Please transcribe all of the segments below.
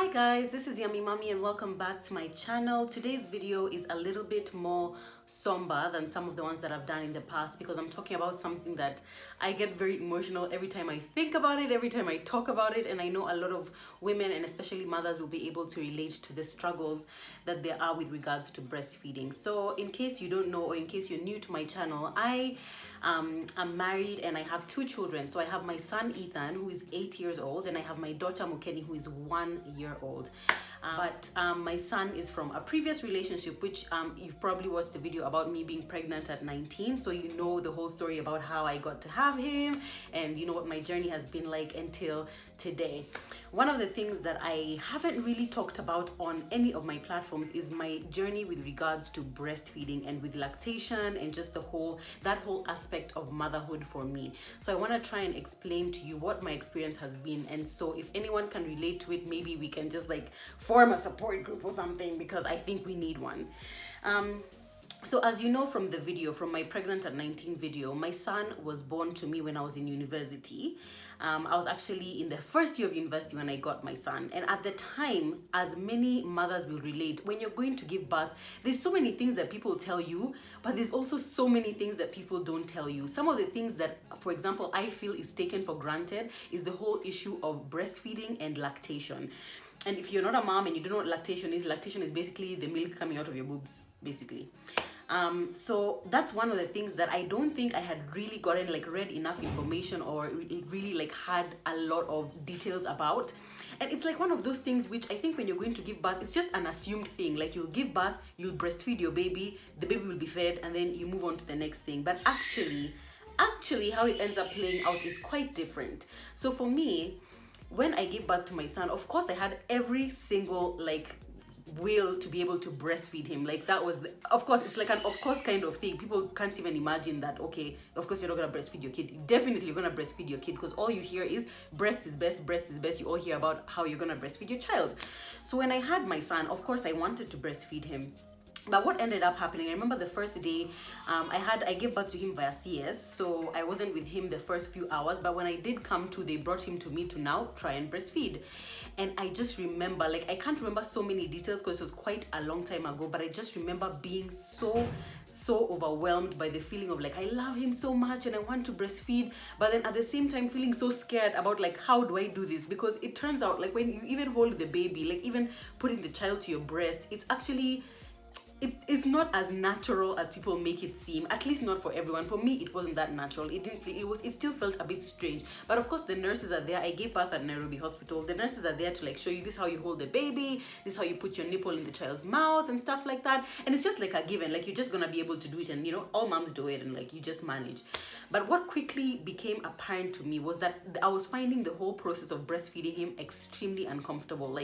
Hi guys, this is Yummy Mommy and welcome back to my channel. Today's video is a little bit more somber than some of the ones that I've done in the past because I'm talking about something that I get very emotional every time I think about it, every time I talk about it, and I know a lot of women and especially mothers will be able to relate to the struggles that there are with regards to breastfeeding. So in case you don't know or in case you're new to my channel, I'm married and I have two children. So I have my son Ethan, who is 8 years old, and I have my daughter Mukeni, who is 1 year old. But my son is from a previous relationship, which you've probably watched the video about me being pregnant at 19. So you know the whole story about how I got to have him and you know what my journey has been like until today. One of the things that I haven't really talked about on any of my platforms is my journey with regards to breastfeeding and with lactation and just that whole aspect of motherhood for me. So I want to try and explain to you what my experience has been, and so if anyone can relate to it, maybe we can just like form a support group or something, because I think we need one. So as you know from the video, from my pregnant at 19 video, my son was born to me when I was in university. I was actually in the first year of university when I got my son. And at the time, as many mothers will relate, when you're going to give birth, there's so many things that people tell you, but there's also so many things that people don't tell you. Some of the things that, for example, I feel is taken for granted is the whole issue of breastfeeding and lactation. And if you're not a mom and you don't know what lactation is basically the milk coming out of your boobs, basically. So that's one of the things that I don't think I had really gotten read enough information or really had a lot of details about. And it's like one of those things which I think when you're going to give birth, it's just an assumed thing. Like you'll give birth, you'll breastfeed your baby, the baby will be fed, and then you move on to the next thing. But actually how it ends up playing out is quite different. So for me, when I gave birth to my son, of course I had every single will to be able to breastfeed him. That was of course, it's like an of course kind of thing. People can't even imagine that, okay, of course you're not gonna breastfeed your kid. Definitely you're gonna breastfeed your kid, because all you hear is breast is best. You all hear about how you're gonna breastfeed your child. So when I had my son, of course I wanted to breastfeed him. But what ended up happening, I remember the first day I gave birth to him via CS, so I wasn't with him the first few hours, but when I did come to, they brought him to me to now try and breastfeed. And I just remember, I can't remember so many details because it was quite a long time ago, but I just remember being so overwhelmed by the feeling of I love him so much and I want to breastfeed, but then at the same time feeling so scared about how do I do this, because it turns out when you even hold the baby, even putting the child to your breast, it's actually it's not as natural as people make it seem, at least not for everyone. For me, it wasn't that natural. It still felt a bit strange. But of course, the nurses are there. I gave birth at Nairobi Hospital. The nurses are there to show you this is how you hold the baby, this is how you put your nipple in the child's mouth and stuff like that. And it's just a given, you're just gonna be able to do it, and all moms do it, and you just manage. But what quickly became apparent to me was that I was finding the whole process of breastfeeding him extremely uncomfortable.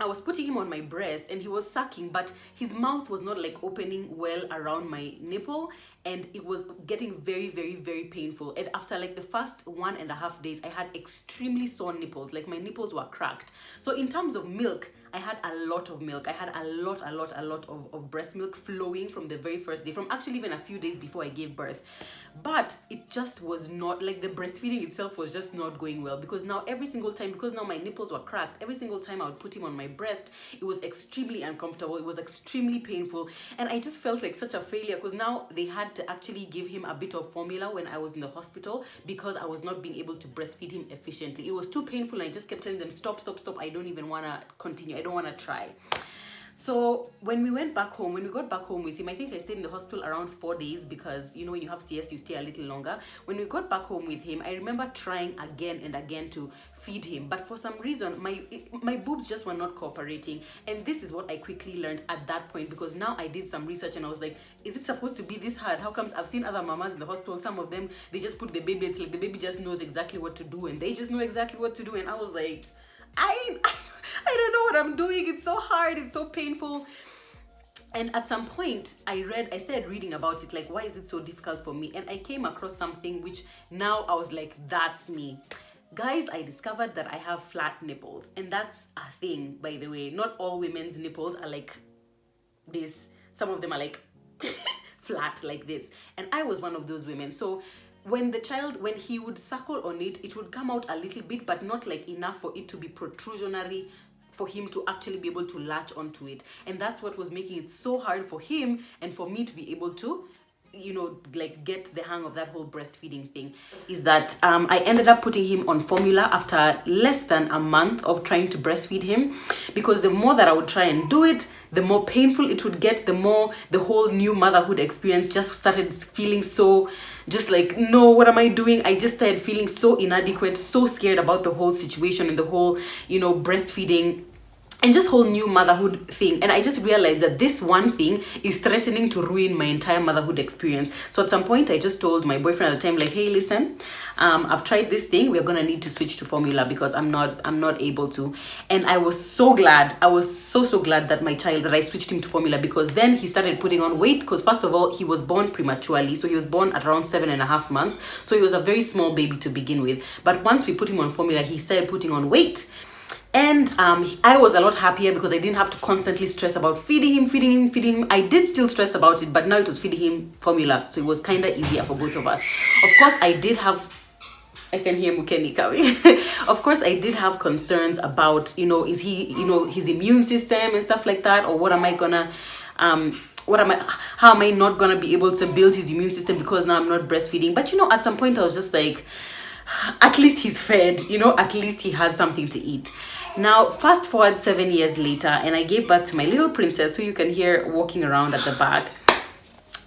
I was putting him on my breast and he was sucking, but his mouth was not opening well around my nipple, and it was getting very, very, very painful. And after the first 1.5 days, I had extremely sore nipples. My nipples were cracked. So in terms of milk, I had a lot of milk. I had a lot of breast milk flowing from the very first day, from actually even a few days before I gave birth. But it just was not, the breastfeeding itself was just not going well, because now every single time, because now my nipples were cracked, every single time I would put him on my breast, it was extremely uncomfortable. It was extremely painful. And I just felt like such a failure, because now they had to actually give him a bit of formula when I was in the hospital, because I was not being able to breastfeed him efficiently. It was too painful, and I just kept telling them, stop. I don't even want to continue. I don't want to try. So when we got back home with him, I think I stayed in the hospital around 4 days, because when you have CS, you stay a little longer. When we got back home with him, I remember trying again and again to feed him, but for some reason my boobs just were not cooperating. And this is what I quickly learned at that point, because now I did some research and I was like, is it supposed to be this hard? How comes I've seen other mamas in the hospital, some of them, they just put the baby, it's the baby just knows exactly what to do, and they just know exactly what to do. And I was like, I don't know what I'm doing. It's so hard. It's so painful. And at some point, I started reading about it, why is it so difficult for me? And I came across something which now I was like, that's me. Guys, I discovered that I have flat nipples. And that's a thing, by the way. Not all women's nipples are like this. Some of them are flat like this. And I was one of those women. So when he would suckle on it, it would come out a little bit, but not enough for it to be protrusionary for him to actually be able to latch onto it. And that's what was making it so hard for him and for me to be able to, you know, like get the hang of that whole breastfeeding thing. Is that I ended up putting him on formula after less than a month of trying to breastfeed him, because the more that I would try and do it, the more painful it would get, the more the whole new motherhood experience just started feeling so just like, no, what am I doing? I just started feeling so inadequate, so scared about the whole situation and the whole, you know, breastfeeding and just whole new motherhood thing. And I just realized that this one thing is threatening to ruin my entire motherhood experience. So at some point I just told my boyfriend at the time, like, hey, listen, I've tried this thing, we're gonna need to switch to formula because I'm not able to. And I was so glad, I was so glad that that I switched him to formula, because then he started putting on weight. Because first of all, he was born prematurely, so he was born at around 7.5 months, so he was a very small baby to begin with. But once we put him on formula, he started putting on weight. And I was a lot happier because I didn't have to constantly stress about feeding him. I did still stress about it, but now it was feeding him formula, so it was kind of easier for both of us. Of course, I can hear Mukeni coming. Of course, I did have concerns about, you know, is he, you know, his immune system and stuff like that, or how am I not gonna be able to build his immune system because now I'm not breastfeeding. But you know, at some point I was just like, at least he's fed, you know, at least he has something to eat. Now, fast forward 7 years later, and I gave birth to my little princess, who you can hear walking around at the back.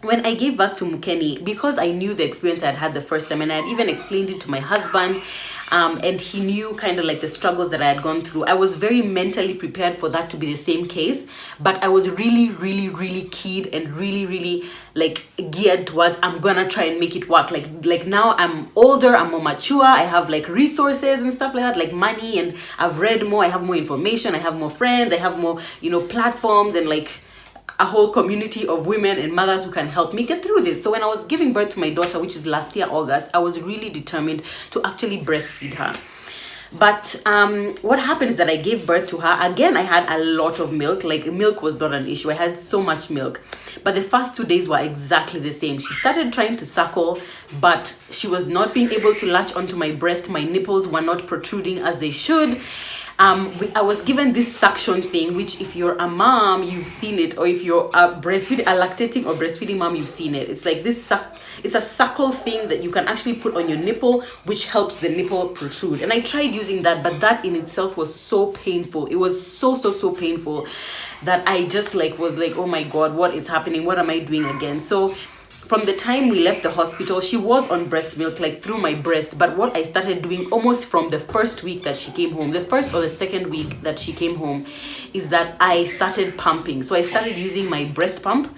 When I gave birth to Mukeni, because I knew the experience I had had the first time, and I had even explained it to my husband, and he knew kind of like the struggles that I had gone through, I was very mentally prepared for that to be the same case. But I was really keyed and really like geared towards, I'm gonna try and make it work. Like now I'm older, I'm more mature, I have like resources and stuff like that, like money, and I've read more, I have more information, I have more friends, I have more, you know, platforms, and like a whole community of women and mothers who can help me get through this. So when I was giving birth to my daughter, which is last year August, I was really determined to actually breastfeed her. But what happened is that I gave birth to her. Again, I had a lot of milk. Like, milk was not an issue. I had so much milk. But the first 2 days were exactly the same. She started trying to suckle, but she was not being able to latch onto my breast. My nipples were not protruding as they should. I was given this suction thing, which if you're a mom, you've seen it, or if you're a lactating or breastfeeding mom, you've seen it. It's like this it's a suckle thing that you can actually put on your nipple, which helps the nipple protrude. And I tried using that, but that in itself was so painful. It was so painful that I just was like, oh my God, what is happening? What am I doing again? So from the time we left the hospital, she was on breast milk, like through my breast. But what I started doing almost from the first week that she came home, the first or the second week that she came home, is that I started pumping. So I started using my breast pump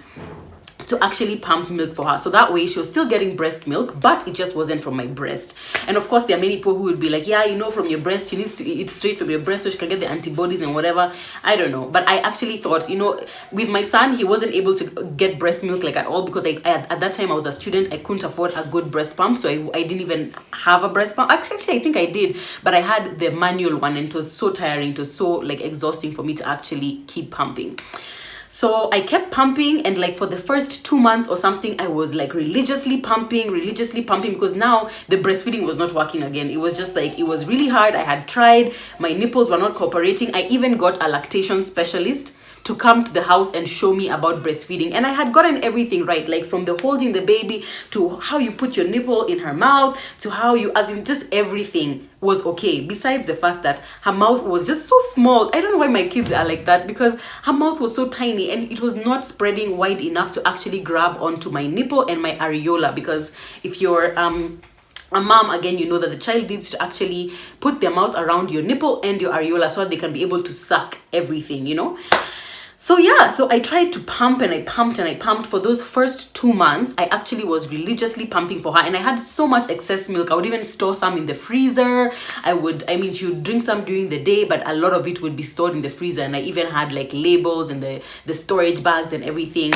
to actually pump milk for her. So that way she was still getting breast milk, but it just wasn't from my breast. And of course, there are many people who would be like, yeah, you know, from your breast, she needs to eat straight from your breast so she can get the antibodies and whatever. I don't know. But I actually thought, you know, with my son, he wasn't able to get breast milk like at all, because I at that time I was a student. I couldn't afford a good breast pump. So I didn't even have a breast pump. Actually, I think I did, but I had the manual one, and it was so tiring. It was so like exhausting for me to actually keep pumping. So I kept pumping, and like for the first 2 months or something, I was like religiously pumping, because now the breastfeeding was not working again. It was just like, it was really hard. I had tried, my nipples were not cooperating. I even got a lactation specialist to come to the house and show me about breastfeeding, and I had gotten everything right, like from the holding the baby to how you put your nipple in her mouth to how you, as in just everything was okay, besides the fact that her mouth was just so small. I don't know why my kids are like that, because her mouth was so tiny and it was not spreading wide enough to actually grab onto my nipple and my areola. Because if you're a mom, again, you know that the child needs to actually put their mouth around your nipple and your areola so that they can be able to suck everything, you know. So yeah, so I tried to pump, and I pumped for those first 2 months. I actually was religiously pumping for her, and I had so much excess milk. I would even store some in the freezer. She would drink some during the day, but a lot of it would be stored in the freezer. And I even had like labels and the storage bags and everything.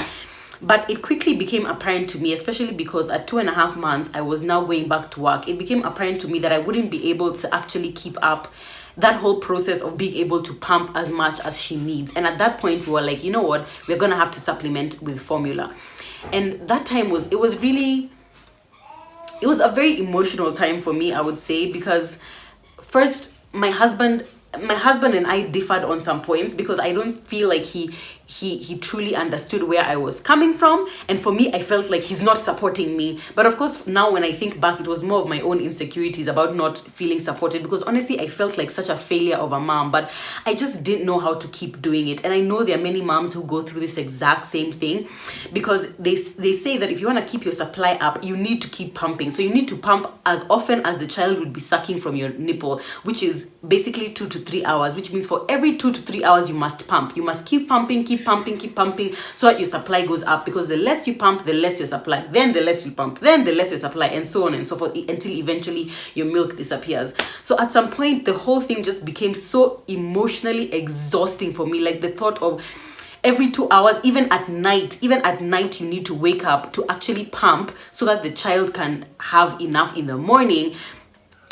But it quickly became apparent to me, especially because at 2.5 months, I was now going back to work. It became apparent to me that I wouldn't be able to actually keep up that whole process of being able to pump as much as she needs. And at that point, we were like, you know what, we're gonna have to supplement with formula. And that time was a very emotional time for me, I would say, because first, my husband my husband and I differed on some points because I don't feel like he truly understood where I was coming from, and for me I felt like he's not supporting me. But of course now when I think back, it was more of my own insecurities about not feeling supported, because honestly I felt like such a failure of a mom, but I just didn't know how to keep doing it. And I know there are many moms who go through this exact same thing, because they say that if you want to keep your supply up, you need to keep pumping. So you need to pump as often as the child would be sucking from your nipple, which is basically 2 to 3 hours, which means for every 2 to 3 hours you must pump. You must keep pumping, keep pumping, so that your supply goes up, because the less you pump, the less your supply, then the less you pump, then the less your supply, and so on and so forth, until eventually your milk disappears. So at some point the whole thing just became so emotionally exhausting for me. Like the thought of every 2 hours, even at night you need to wake up to actually pump so that the child can have enough in the morning,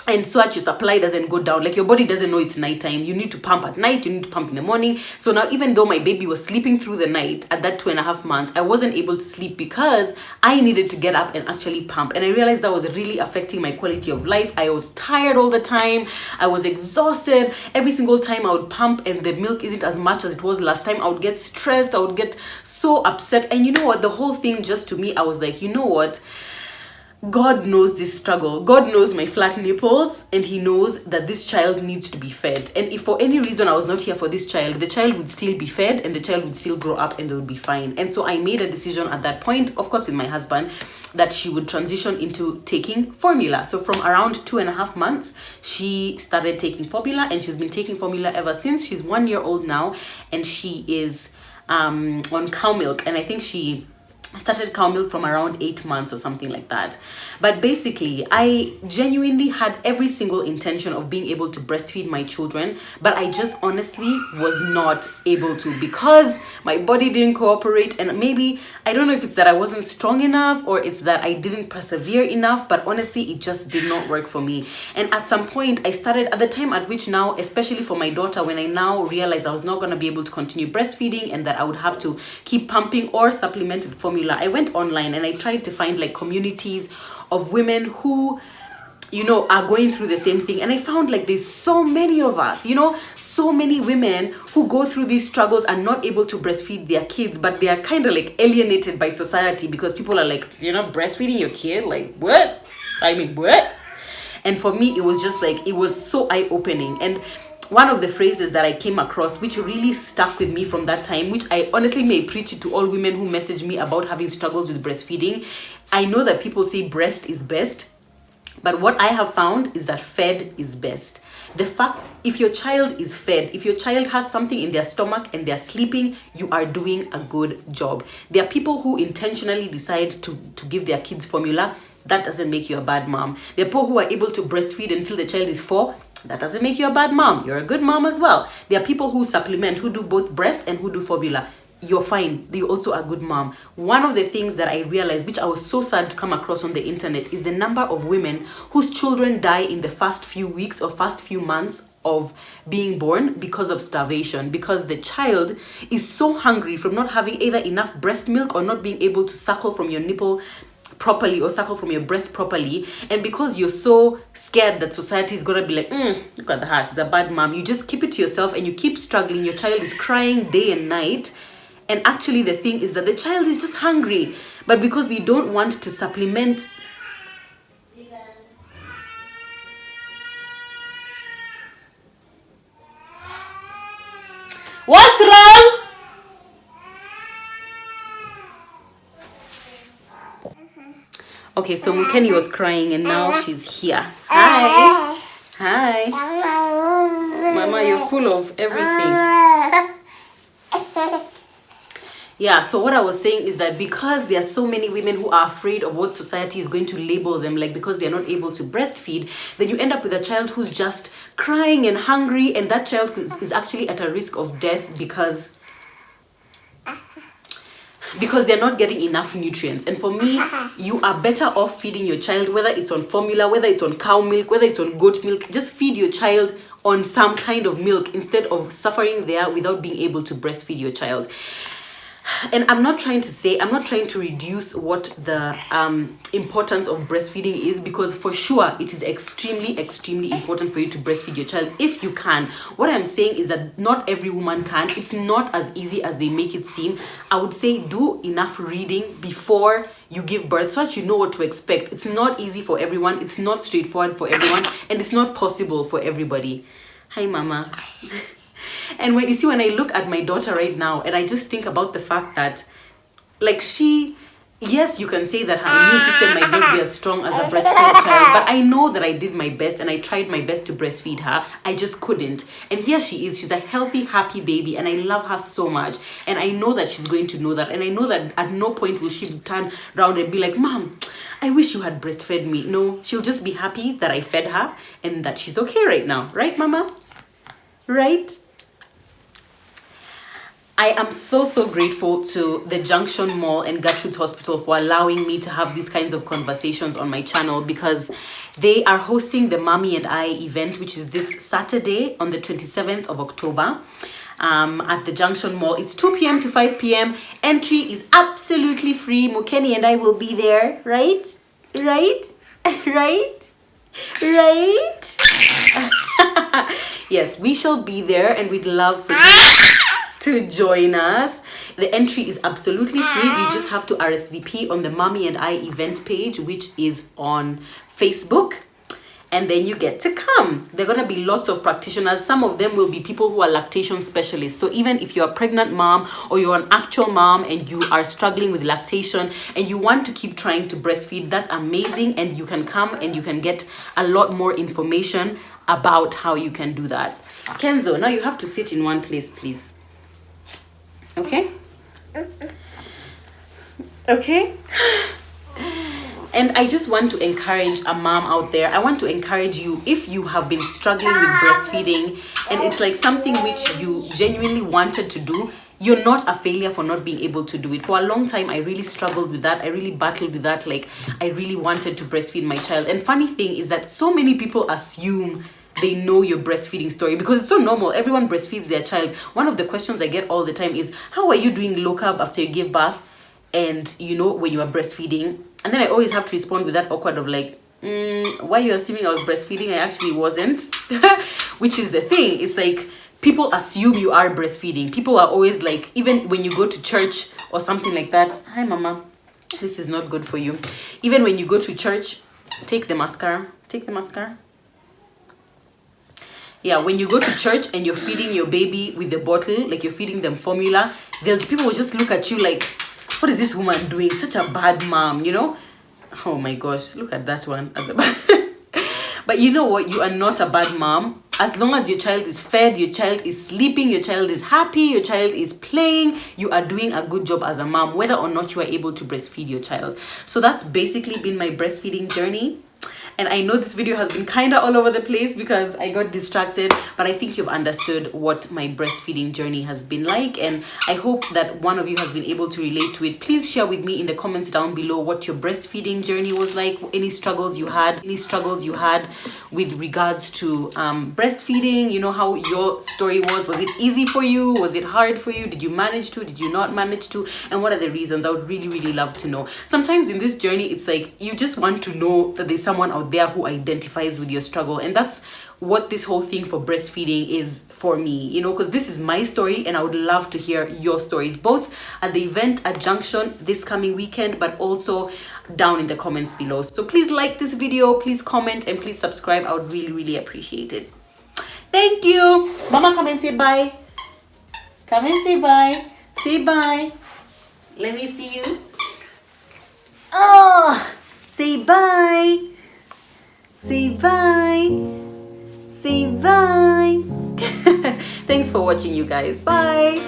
and so that your supply doesn't go down. Like your body doesn't know it's nighttime. You need to pump at night, you need to pump in the morning. So now, even though my baby was sleeping through the night at that 2.5 months, I wasn't able to sleep because I needed to get up and actually pump. And I realized that was really affecting my quality of life. I was tired all the time. I was exhausted. Every single time I would pump and the milk isn't as much as it was last time, I would get stressed. I would get so upset. And you know what? The whole thing, just to me, I was like, you know what? God knows this struggle. God knows my flat nipples, and he knows that this child needs to be fed. And if for any reason I was not here for this child, the child would still be fed and the child would still grow up and they would be fine. And so I made a decision at that point, of course with my husband, that she would transition into taking formula. So from around 2.5 months, she started taking formula, and she's been taking formula ever since. She's 1 year old now, and she is on cow milk. And I think she started cow milk from around 8 months or something like that. But basically, I genuinely had every single intention of being able to breastfeed my children, but I just honestly was not able to, because my body didn't cooperate. And maybe, I don't know if it's that I wasn't strong enough or it's that I didn't persevere enough, but honestly it just did not work for me. And at some point I started, at the time at which now, especially for my daughter, when I now realized I was not going to be able to continue breastfeeding and that I would have to keep pumping or supplement with formula, I went online and I tried to find like communities of women who, you know, are going through the same thing. And I found like there's so many of us, you know, so many women who go through these struggles and not able to breastfeed their kids, but they are kind of like alienated by society, because people are like, you're not breastfeeding your kid? Like, what? I mean, what? And for me, it was just like, it was so eye-opening. And one of the phrases that I came across, which really stuck with me from that time, which I honestly may preach it to all women who message me about having struggles with breastfeeding. I know that people say breast is best, but what I have found is that fed is best. The fact, if your child is fed, if your child has something in their stomach and they're sleeping, you are doing a good job. There are people who intentionally decide to give their kids formula. That doesn't make you a bad mom. There are people who are able to breastfeed until the child is 4. That doesn't make you a bad mom. You're a good mom as well. There are people who supplement, who do both breast and who do formula. You're fine. You're also a good mom. One of the things that I realized, which I was so sad to come across on the internet, is the number of women whose children die in the first few weeks or first few months of being born because of starvation, because the child is so hungry from not having either enough breast milk or not being able to suckle from your nipple properly or suckle from your breast properly. And because you're so scared that society is gonna be like, look at her, she's a bad mom, you just keep it to yourself and you keep struggling. Your child is crying day and night, and actually the thing is that the child is just hungry. But because we don't want to supplement, what's wrong? Okay, so Mukeni was crying and now she's here. Hi. Hi. Mama, you're full of everything. Yeah, so what I was saying is that because there are so many women who are afraid of what society is going to label them, like because they're not able to breastfeed, then you end up with a child who's just crying and hungry, and that child is actually at a risk of death because they're not getting enough nutrients. And for me, you are better off feeding your child, whether it's on formula, whether it's on cow milk, whether it's on goat milk. Just feed your child on some kind of milk instead of suffering there without being able to breastfeed your child. And I'm not trying to reduce what the importance of breastfeeding is, because for sure it is extremely important for you to breastfeed your child if you can. What I'm saying is that not every woman can. It's not as easy as they make it seem. I would say do enough reading before you give birth so that you know what to expect. It's not easy for everyone, it's not straightforward for everyone, and it's not possible for everybody. Hi mama. And when I look at my daughter right now, and I just think about the fact that, like, yes, you can say that her immune system might not be as strong as a breastfed child, but I know that I did my best and I tried my best to breastfeed her. I just couldn't. And here she is. She's a healthy, happy baby, and I love her so much. And I know that she's going to know that. And I know that at no point will she turn around and be like, Mom, I wish you had breastfed me. No, she'll just be happy that I fed her and that she's okay right now. Right, Mama? Right? I am so grateful to the Junction Mall and Gertrude Hospital for allowing me to have these kinds of conversations on my channel, because they are hosting the Mommy and I event, which is this Saturday on the 27th of October at the Junction Mall. It's 2 p.m. to 5 p.m. Entry is absolutely free. Mukeni and I will be there, right? Right? Right? Right? Yes, we shall be there, and we'd love for you to join us. The entry is absolutely free. You just have to RSVP on the Mommy and I event page, which is on Facebook, and then you get to come. There are going to be lots of practitioners. Some of them will be people who are lactation specialists. So even if you're a pregnant mom or you're an actual mom and you are struggling with lactation and you want to keep trying to breastfeed, that's amazing, and you can come and you can get a lot more information about how you can do that. Kenzo, now you have to sit in one place, please. Okay? Okay? And I just want to encourage a mom out there. I want to encourage you, if you have been struggling with breastfeeding and it's like something which you genuinely wanted to do, you're not a failure for not being able to do it. For a long time, I really struggled with that. I really battled with that. Like, I really wanted to breastfeed my child. And funny thing is that so many people assume they know your breastfeeding story because it's so normal. Everyone breastfeeds their child. One of the questions I get all the time is, how are you doing low carb after you give birth and you know when you are breastfeeding? And then I always have to respond with that awkward of like, why are you assuming I was breastfeeding? I actually wasn't. Which is the thing. It's like people assume you are breastfeeding. People are always like, even when you go to church or something like that. Hi mama, this is not good for you. Even when you go to church, take the mascara. Take the mascara. Yeah, when you go to church and you're feeding your baby with the bottle, like you're feeding them formula, people will just look at you like, what is this woman doing? Such a bad mom, you know? Oh my gosh, look at that one at the back. But you know what? You are not a bad mom. As long as your child is fed, your child is sleeping, your child is happy, your child is playing, you are doing a good job as a mom, whether or not you are able to breastfeed your child. So that's basically been my breastfeeding journey. And I know this video has been kind of all over the place because I got distracted, but I think you've understood what my breastfeeding journey has been like, and I hope that one of you has been able to relate to it. Please share with me in the comments down below what your breastfeeding journey was like, any struggles you had with regards to breastfeeding, you know, how your story was. Was it easy for you? Was it hard for you? Did you manage to? Did you not manage to? And what are the reasons? I would really love to know. Sometimes in this journey, it's like you just want to know that there's someone out there who identifies with your struggle, and that's what this whole thing for breastfeeding is for me, you know, because this is my story and I would love to hear your stories, both at the event at Junction this coming weekend, but also down in the comments below. So please like this video, please comment, and please subscribe. I would really appreciate it. Thank you. Mama, come and say bye. Come and say bye. Say bye. Let me see you. Oh, say bye. Say bye. Say bye. Thanks for watching, you guys. Bye.